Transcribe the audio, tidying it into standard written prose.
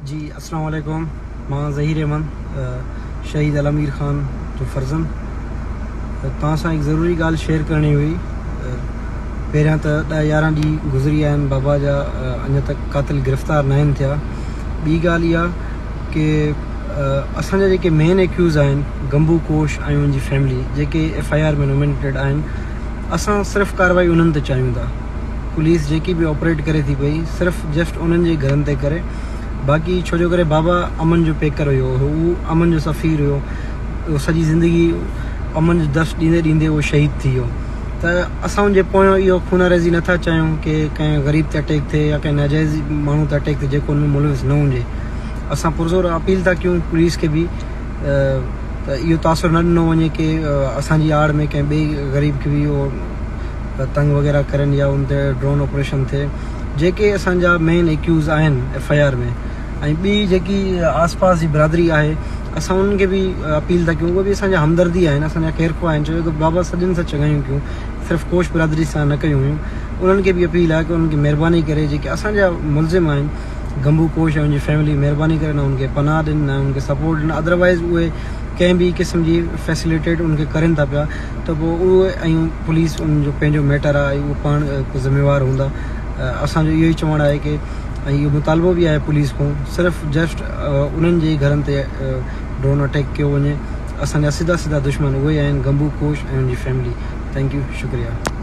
जी अस्सलाम वालेकुम। मां ज़हीर अहमद, शहीद अलमीर ख़ान जो फर्ज़ंद। तव्हां सां हिकु ज़रूरी ॻाल्हि शेयर करणी हुई। पहिरियां त 10-11 ॾींहं गुज़री विया आहिनि, बाबा जा अञा तक क़ातिल गिरफ़्तार न आहिनि थिया। ॿी ॻाल्हि इहा कि असांजा जेके मेन एक्यूज़ आहिनि गंबू कोश ऐं उनजी फैमिली जेके FIR में नॉमिनेटेड आहिनि, असां सिर्फ़ु कार्रवाई उन्हनि ते चाहियूं था। पुलिस जेकी बि ऑपरेट करे थी पई सिर्फ़ु जस्ट उन्हनि जे घरनि ते करे। बाक़ी छो जो करे बाबा अमन जो पेकर हुयो, उहो अमन जो सफ़ीर हुयो, उहो सॼी ज़िंदगी अमन जो दर्श ॾींदे ॾींदे उहो शहीद थी वियो। त असां उनजे पोयां इहो खूनारेज़ी नथा चाहियूं कि कंहिं ग़रीब ते अटैक थिए या कंहिं नाजाइज़ माण्हू ते अटैक थिए जेको उन में मुलविस न हुजे। असां पुरज़ोर अपील था कयूं पुलिस खे बि त इहो तासुर न ॾिनो वञे कि असांजी आड़ में कंहिं ॿिए ग़रीब खे बि उहो तंग वग़ैरह करनि या उन ते ड्रोन ऑपरेशन थिए। जेके असांजा मेन एक्यूज़ आहिनि FIR में ऐं ॿी जेकी आसपास जी बिरादरी आहे, असां उन्हनि खे बि अपील था कयूं, उहे बि असांजा हमदर्दी आहिनि, असांजा ख़ैरख़्वाह आहिनि। छो जो बाबा सभिनि सां चङायूं कयूं, सिर्फ़ु कोश बिरादरी सां न कयूं हुयूं। उन्हनि खे बि अपील आहे कि उन्हनि खे महिरबानी करे जेके असांजा मुलज़िम आहिनि गंबू कोश ऐं उनजी फैमिली, महिरबानी करे न उनखे पनाह ॾियनि न उनखे सपोर्ट ॾियनि। अदरवाइज़ उहे कंहिं बि क़िस्म जी फैसिलिटेट उनखे करनि था पिया त पोइ उहे ऐं पुलिस उनजो पंहिंजो मैटर आहे, उहो पाण ज़िम्मेवार हूंदा। असांजो इहो ई चवणु आहे कि ऐं इहो मुतालबो बि आहे पुलिस खां, सिर्फ़ु जस्ट उन्हनि जे घरनि ते ड्रोन अटैक कयो वञे। असांजा सिधा दुश्मन उहे आहिनि गंबू कोश ऐं उनजी फैमिली। थैंक यू, शुक्रिया।